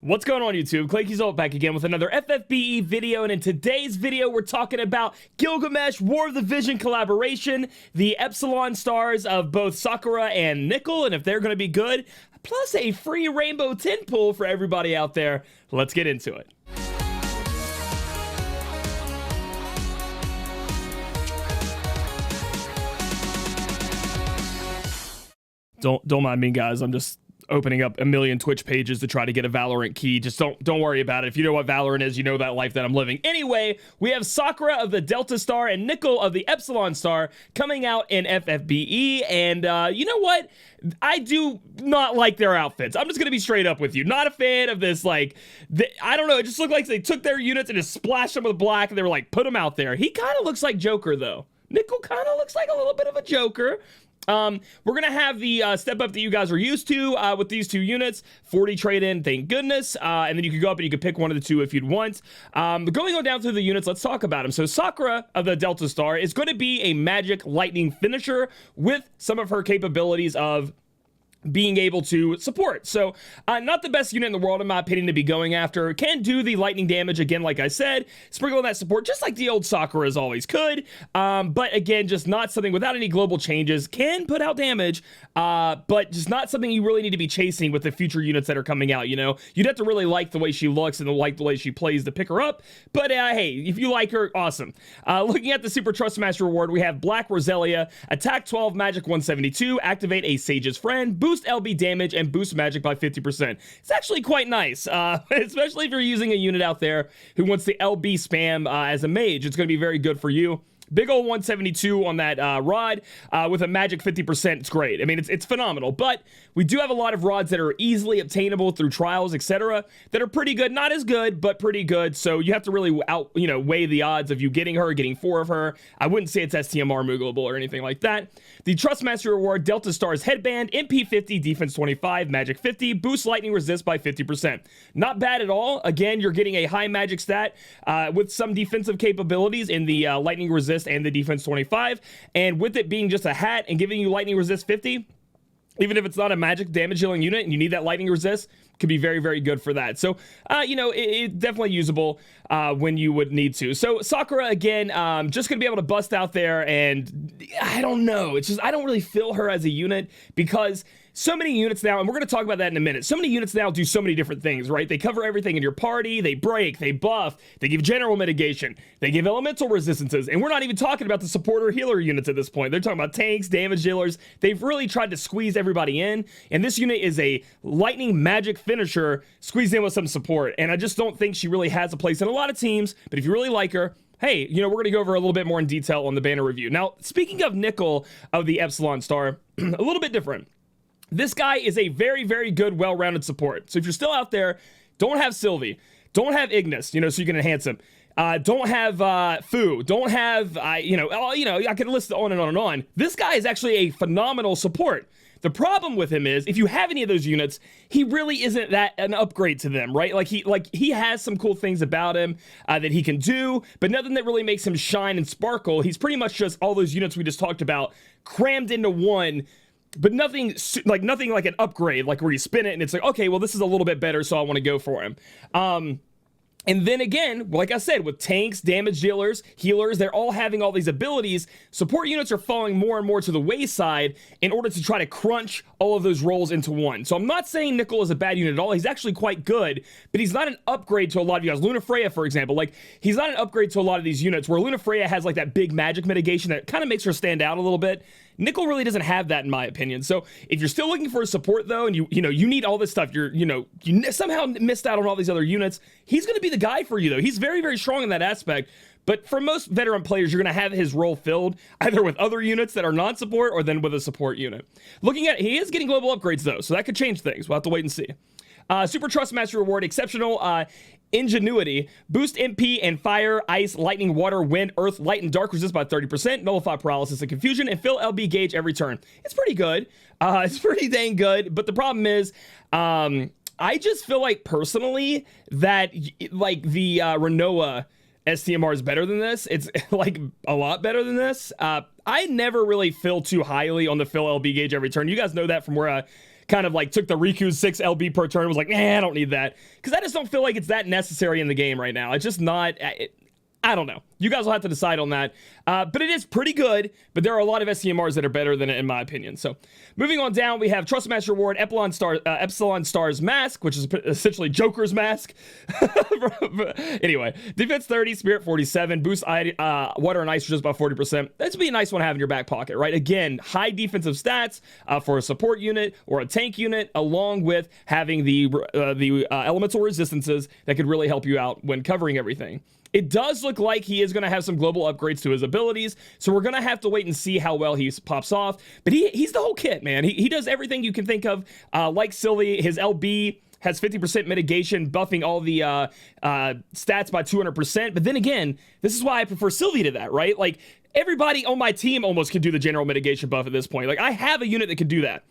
What's going on, YouTube? Claic Yuzolt back again with another FFBE video, and in today's video we're talking about Gilgamesh War of the Vision collaboration, the Epsilon Stars of both Sakura and Nikol, and if they're going to be good, plus a free rainbow tin pull for everybody out there. Let's get into it. Don't mind me, guys. I'm just opening up a million Twitch pages to try to get a Valorant key. Just don't worry about it. If you know what Valorant is, you know that life that I'm living. Anyway, we have Sakura of the Delta Star and Nikol of the Epsilon Star coming out in FFBE, and you know what? I do not like their outfits. I'm just gonna be straight up with you. Not a fan of this, like, I don't know, it just looked like they took their units and just splashed them with black, and they were like, put them out there. He kind of looks like Joker, though. Nikol kind of looks like a little bit of a Joker. We're gonna have the step up that you guys are used to with these two units. 40 trade-in, thank goodness. And then you could go up and you could pick one of the two if you'd want. But going on down through the units, let's talk about them. So Sakura of the Delta Star is going to be a magic lightning finisher with some of her capabilities of being able to support. So not the best unit in the world, in my opinion, to be going after. Can do the lightning damage again, like I said, sprinkle on that support just like the old Sakura's always could, but again, just not something without any global changes. Can put out damage, but just not something you really need to be chasing with the future units that are coming out. You know, you'd have to really like the way she looks and like the way she plays to pick her up, but hey, if you like her, awesome. Looking at the Super Trust Master reward, we have Black Roselia, attack 12, magic 172, activate a Sage's Friend, boost LB damage, and boost magic by 50%. It's actually quite nice, especially if you're using a unit out there who wants the LB spam as a mage. It's going to be very good for you. Big old 172 on that rod with a magic 50%. It's great. I mean, it's phenomenal. But we do have a lot of rods that are easily obtainable through trials, etc., that are pretty good. Not as good, but pretty good. So you have to really weigh the odds of you getting her, getting 4 of her. I wouldn't say it's STMR moogleable or anything like that. The Trust Master reward, Delta Star's headband, MP 50, defense 25, magic 50, boost lightning resist by 50%. Not bad at all. Again, you're getting a high magic stat with some defensive capabilities in the lightning resist and the defense 25, and with it being just a hat and giving you lightning resist 50, even if it's not a magic damage dealing unit and you need that lightning resist, could be very, very good for that. So, it's definitely usable when you would need to. So Sakura, again, just going to be able to bust out there, and I don't know. It's just, I don't really feel her as a unit because so many units now, and we're going to talk about that in a minute, so many units now do so many different things, right? They cover everything in your party, they break, they buff, they give general mitigation, they give elemental resistances, and we're not even talking about the supporter healer units at this point. They're talking about tanks, damage dealers. They've really tried to squeeze everybody in, and this unit is a lightning magic finisher squeezed in with some support, and I just don't think she really has a place in a lot of teams, but if you really like her, hey, we're going to go over a little bit more in detail on the banner review. Now, speaking of Nikol of the Epsilon Star, a little bit different. This guy is a very, very good, well-rounded support. So if you're still out there, don't have Sylvie, don't have Ignis, so you can enhance him. Don't have Fu, don't have, I could list it on and on and on. This guy is actually a phenomenal support. The problem with him is, if you have any of those units, he really isn't that an upgrade to them, right? He has some cool things about him that he can do, but nothing that really makes him shine and sparkle. He's pretty much just all those units we just talked about crammed into one, but nothing like an upgrade, like where you spin it and it's like, okay, well, this is a little bit better, so I want to go for him. And then again, like I said, with tanks, damage dealers, healers, they're all having all these abilities. Support units are falling more and more to the wayside in order to try to crunch all of those roles into one. So I'm not saying Nikol is a bad unit at all. He's actually quite good, but he's not an upgrade to a lot of you guys. Lunafreya, for example, he's not an upgrade to a lot of these units where Lunafreya has that big magic mitigation that kind of makes her stand out a little bit. Nikol really doesn't have that, in my opinion. So if you're still looking for support, though, and you need all this stuff, you somehow missed out on all these other units, he's going to be the guy for you, though. He's very, very strong in that aspect. But for most veteran players, you're going to have his role filled either with other units that are non-support or then with a support unit. Looking at, he is getting global upgrades, though, so that could change things. We'll have to wait and see. Super Trust Master reward, exceptional ingenuity, boost MP and fire, ice, lightning, water, wind, earth, light, and dark resist by 30%, nullify paralysis and confusion, and fill LB gauge every turn. It's pretty good. It's pretty dang good, but the problem is, I just feel like personally that the Renoa STMR is better than this. It's a lot better than this. I never really feel too highly on the fill LB gauge every turn. You guys know that from where kind of like took the Riku's 6 LB per turn and was like, I don't need that. Because I just don't feel like it's that necessary in the game right now. It's just not... I don't know. You guys will have to decide on that. But it is pretty good, but there are a lot of STMRs that are better than it, in my opinion. So moving on down, we have Trust Master Reward, Epsilon Star's Mask, which is essentially Joker's Mask. Anyway, Defense 30, Spirit 47, Boost Water and Ice just about 40%. That's be a nice one to have in your back pocket, right? Again, high defensive stats for a support unit or a tank unit, along with having the elemental resistances that could really help you out when covering everything. It does look like he is going to have some global upgrades to his abilities, so we're going to have to wait and see how well he pops off. But he's the whole kit, man. He does everything you can think of. Like Sylvie, his LB has 50% mitigation, buffing all the stats by 200%. But then again, this is why I prefer Sylvie to that, right? Like, everybody on my team almost can do the general mitigation buff at this point. Like, I have a unit that can do that.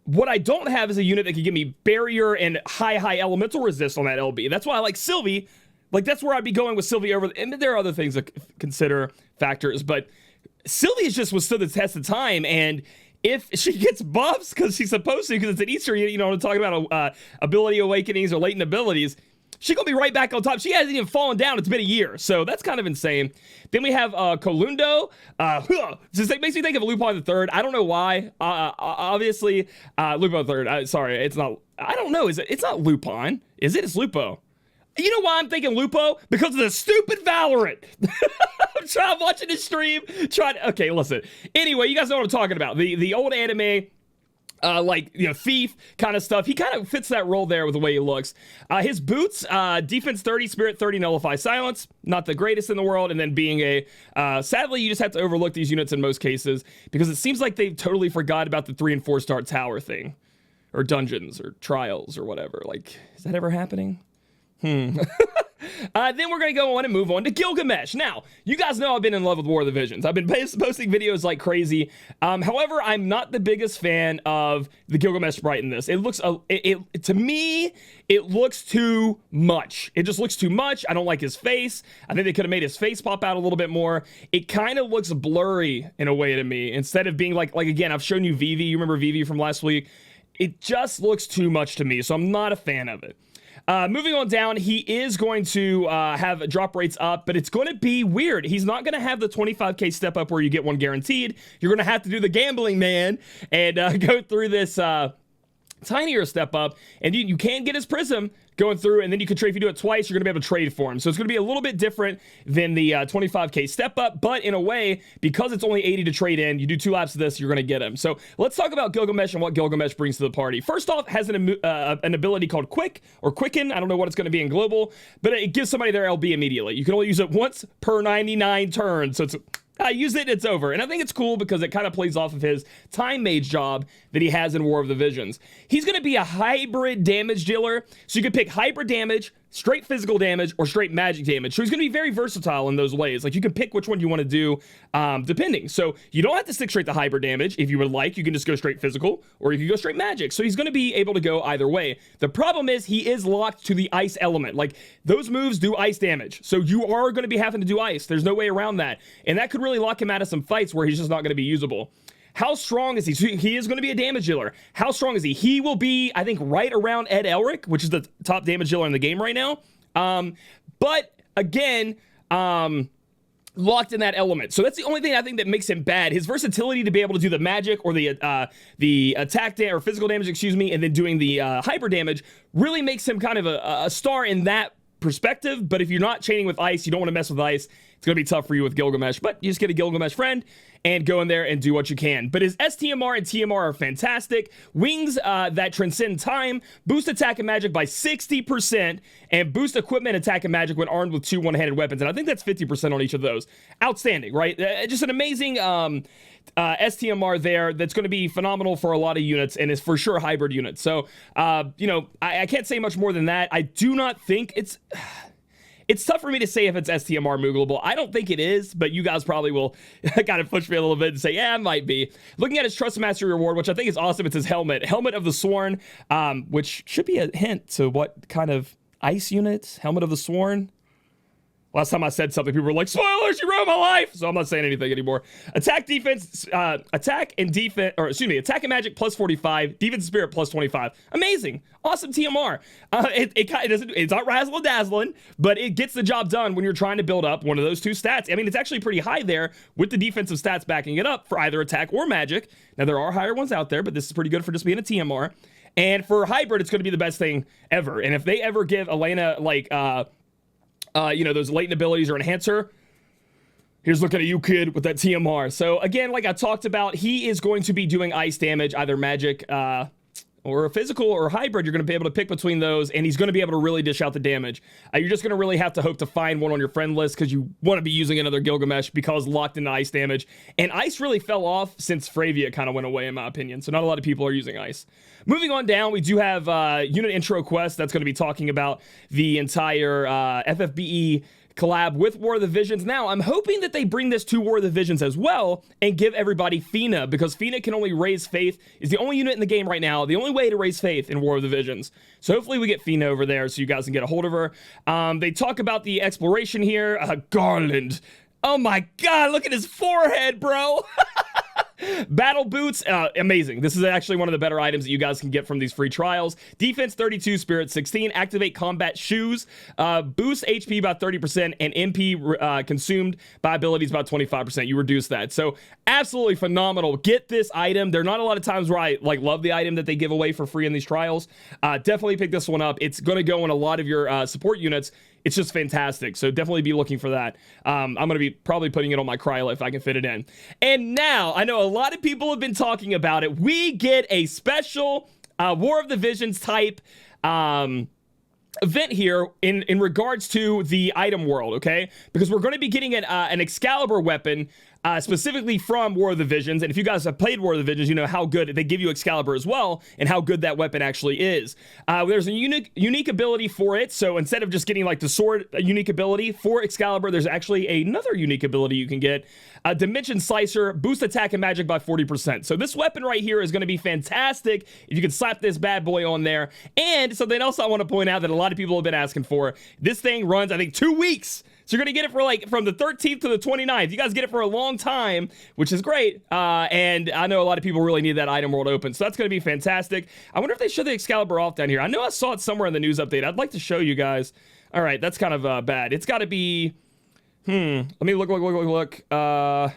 What I don't have is a unit that can give me barrier and high elemental resist on that LB. That's why I like Sylvie. Like, that's where I'd be going with Sylvie over... And there are other things to consider, factors, but Sylvie just withstood the test of time, and if she gets buffs, because she's supposed to, because it's an Easter, you know, I'm talking about ability awakenings or latent abilities, she's going to be right back on top. She hasn't even fallen down. It's been a year, so that's kind of insane. Then we have Colundo. Just makes me think of Lupin the Third. I don't know why. Obviously, Lupin the Third. Sorry, it's not... I don't know. It's not Lupin. Is it? It's Lupo. You know why I'm thinking Lupo? Because of the stupid Valorant. I'm watching this stream. Okay, listen. Anyway, you guys know what I'm talking about. The old anime, like, you know, thief kind of stuff. He kind of fits that role there with the way he looks. His boots, defense 30, spirit 30, nullify silence. Not the greatest in the world. And then being sadly, you just have to overlook these units in most cases because it seems like they've totally forgot about the 3 and 4 star tower thing. Or dungeons or trials or whatever. Like, is that ever happening? Then we're going to go on and move on to Gilgamesh. Now, you guys know I've been in love with War of the Visions. I've been posting videos like crazy. However, I'm not the biggest fan of the Gilgamesh sprite in this. It looks, to me, it looks too much. It just looks too much. I don't like his face. I think they could have made his face pop out a little bit more. It kind of looks blurry in a way to me. Instead of being like again, I've shown you Vivi. You remember Vivi from last week? It just looks too much to me, so I'm not a fan of it. Moving on down, he is going to have drop rates up, but it's going to be weird. He's not going to have the 25k step up where you get one guaranteed. You're going to have to do the gambling, man, and go through this tinier step up, and you can get his prism going through, and then you can trade. If you do it twice, you're going to be able to trade for him. So it's going to be a little bit different than the 25k step up, but in a way, because it's only 80 to trade in, you do 2 laps of this, you're going to get him. So let's talk about Gilgamesh and what Gilgamesh brings to the party. First off, has an ability called Quick or Quicken. I don't know what it's going to be in global, but it gives somebody their LB immediately. You can only use it once per 99 turns, so it's... I use it, it's over. And I think it's cool because it kind of plays off of his time mage job that he has in War of the Visions. He's going to be a hybrid damage dealer. So you can pick hybrid damage, straight physical damage, or straight magic damage. So he's going to be very versatile in those ways. Like, you can pick which one you want to do depending. So you don't have to stick straight to hybrid damage. If you would like, you can just go straight physical, or you can go straight magic. So he's going to be able to go either way. The problem is he is locked to the ice element. Like, those moves do ice damage. So you are going to be having to do ice. There's no way around that. And that could really lock him out of some fights where he's just not going to be usable. How strong is he? So he is going to be a damage dealer. How strong is he? He will be, I think, right around Ed Elric, which is the top damage dealer in the game right now. But again, locked in that element. So that's the only thing I think that makes him bad. His versatility to be able to do the magic or the attack or physical damage, excuse me, and then doing the hyper damage really makes him kind of a star in that perspective. But if you're not chaining with ice, you don't want to mess with ice, it's going to be tough for you with Gilgamesh. But you just get a Gilgamesh friend and go in there and do what you can. But his STMR and TMR are fantastic. Wings that transcend time, boost attack and magic by 60%, and boost equipment, attack, and magic when armed with 2 one-handed weapons. And I think that's 50% on each of those. Outstanding, right? Just an amazing STMR there that's going to be phenomenal for a lot of units, and is for sure a hybrid unit. So, you know, I can't say much more than that. I do not think it's... It's tough for me to say if it's STMR moogleable. I don't think it is, but you guys probably will kind of push me a little bit and say, yeah, it might be. Looking at his Trust Mastery reward, which I think is awesome, it's his helmet. Helmet of the Sworn, which should be a hint to what kind of ice unit? Helmet of the Sworn? Last time I said something, people were like, spoilers, you ruined my life. So I'm not saying anything anymore. Attack defense, attack and magic plus 45, defense spirit plus 25. Amazing. Awesome TMR. It's not razzle dazzling, but it gets the job done when you're trying to build up one of those two stats. I mean, it's actually pretty high there with the defensive stats backing it up for either attack or magic. Now, there are higher ones out there, but this is pretty good for just being a TMR. And for hybrid, it's going to be the best thing ever. And if they ever give Elena, like, those latent abilities or enhancer, here's looking at you, kid, with that TMR. So again, like I talked about, he is going to be doing ice damage, either magic or a physical or hybrid. You're going to be able to pick between those, and he's going to be able to really dish out the damage. You're just going to really have to hope to find one on your friend list, because you want to be using another Gilgamesh because locked into ice damage. And ice really fell off since Fravia kind of went away, in my opinion. So not a lot of people are using ice. Moving on down, we do have unit intro quest that's going to be talking about the entire FFBE collab with War of the Visions. Now, I'm hoping that they bring this to War of the Visions as well and give everybody Fina, because Fina can only raise faith, is the only unit in the game right now, the only way to raise faith in War of the Visions. So hopefully we get Fina over there so you guys can get a hold of her. They talk about the exploration here. Garland. Oh my God, look at his forehead, bro. Battle boots, amazing. This is actually one of the better items that you guys can get from these free trials. Defense 32, spirit 16, activate combat shoes, boost HP by 30%, and MP consumed by abilities by 25%. You reduce that. So absolutely phenomenal. Get this item. There are not a lot of times where I love the item that they give away for free in these trials. Definitely pick this one up. It's going to go in a lot of your support units. It's just fantastic. So definitely be looking for that. I'm going to be probably putting it on my Kryla if I can fit it in. And now, I know a lot of people have been talking about it. We get a special War of the Visions type event here in regards to the item world, okay? Because we're going to be getting an Excalibur weapon specifically from War of the Visions. And if you guys have played War of the Visions, you know how good they give you Excalibur as well, and how good that weapon actually is. There's a unique ability for it. So instead of just getting like the sword unique ability for Excalibur, there's actually another unique ability you can get. Dimension Slicer, boost attack and magic by 40%. So this weapon right here is going to be fantastic if you can slap this bad boy on there. And something else I want to point out that a lot of people have been asking for. This thing runs, I think, 2 weeks. So you're going to get it for from the 13th to the 29th. You guys get it for a long time, which is great. And I know a lot of people really need that item world open. So that's going to be fantastic. I wonder if they show the Excalibur off down here. I know I saw it somewhere in the news update. I'd like to show you guys. All right, that's kind of bad. It's got to be... Let me look. No,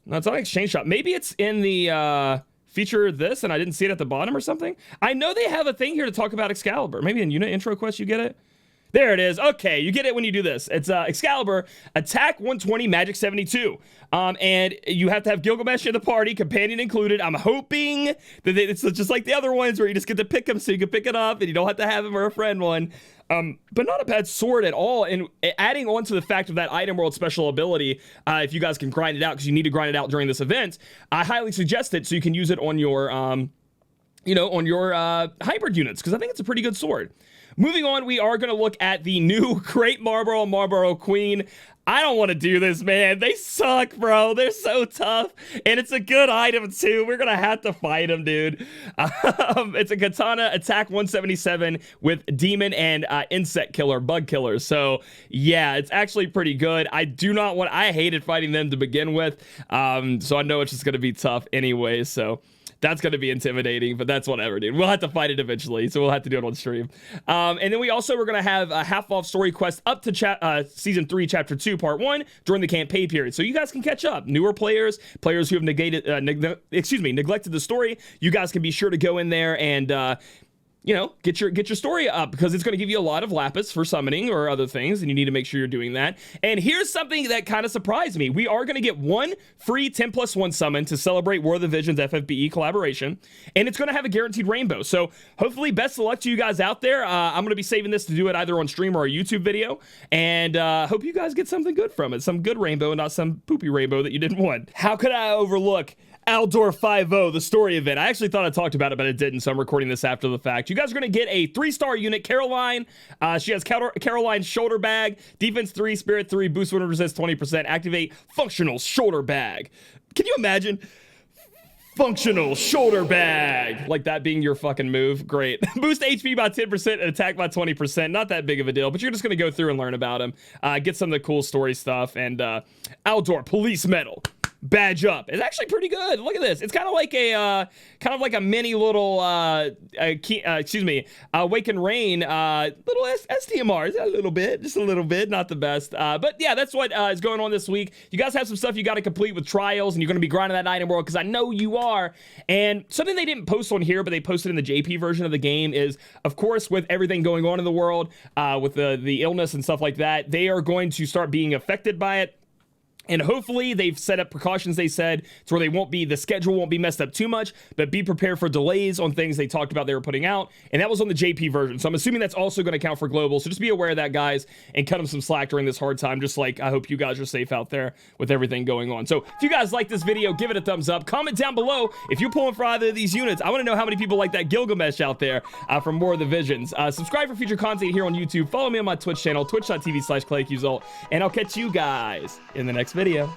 it's not an exchange shop. Maybe it's in the feature this, and I didn't see it at the bottom or something. I know they have a thing here to talk about Excalibur. Maybe in unit intro quest you get it. There it is. Okay, you get it when you do this. It's Excalibur, attack 120, magic 72. And you have to have Gilgamesh in the party, companion included. I'm hoping that it's just like the other ones where you just get to pick them so you can pick it up and you don't have to have him or a friend one. But not a bad sword at all. And adding on to the fact of that item world special ability, if you guys can grind it out, because you need to grind it out during this event, I highly suggest it so you can use it on your, hybrid units, because I think it's a pretty good sword. Moving on, we are going to look at the new Great Barbaro and Barbaro Queen. I don't want to do this, man. They suck, bro. They're so tough. And it's a good item, too. We're going to have to fight them, dude. It's a katana, attack 177 with demon and insect killer, bug killer. So, yeah, it's actually pretty good. I hated fighting them to begin with. So I know it's just going to be tough anyway. So that's going to be intimidating, but that's whatever, dude. We'll have to fight it eventually, so we'll have to do it on stream. And then we also were going to have a half-off story quest up to Season 3, Chapter 2, Part 1 during the campaign period, so you guys can catch up. Newer players who have neglected the story, you guys can be sure to go in there and get your story up, because it's going to give you a lot of lapis for summoning or other things, and you need to make sure you're doing that. And here's something that kind of surprised me. We are going to get one free 10+1 summon to celebrate War of the Visions FFBE collaboration, and it's going to have a guaranteed rainbow. So hopefully, best of luck to you guys out there. I'm going to be saving this to do it either on stream or a YouTube video, and hope you guys get something good from it. Some good rainbow, and not some poopy rainbow that you didn't want. How could I overlook Aldore 5-0, the story event? I actually thought I talked about it, but I didn't, so I'm recording this after the fact. You guys are going to get a 3-star unit, Caroline. She has Caroline's shoulder bag, defense 3, spirit 3, boost when it resists 20%, activate functional shoulder bag. Can you imagine? Functional shoulder bag, like that being your fucking move. Great. Boost HP by 10% and attack by 20%. Not that big of a deal, but you're just gonna go through and learn about him, get some of the cool story stuff. And Aldore police medal, badge up. It's actually pretty good. Look at this. It's kind of like a mini little Wake and Rain little STMRs, a little bit, just a little bit, not the best, but yeah, that's what is going on this week. You guys have some stuff you got to complete with trials, and you're going to be grinding that item world, because I know you are. And something they didn't post on here, but they posted in the JP version of the game, is of course with everything going on in the world, with the illness and stuff like that, they are going to start being affected by it. And hopefully they've set up precautions, they said, to where the schedule won't be messed up too much, but be prepared for delays on things they talked about they were putting out. And that was on the JP version. So I'm assuming that's also going to count for global. So just be aware of that, guys, and cut them some slack during this hard time. Just like I hope you guys are safe out there with everything going on. So if you guys like this video, give it a thumbs up. Comment down below if you're pulling for either of these units. I want to know how many people like that Gilgamesh out there for more of the visions. Subscribe for future content here on YouTube. Follow me on my Twitch channel, twitch.tv/Claic Yuzolt. And I'll catch you guys in the next video.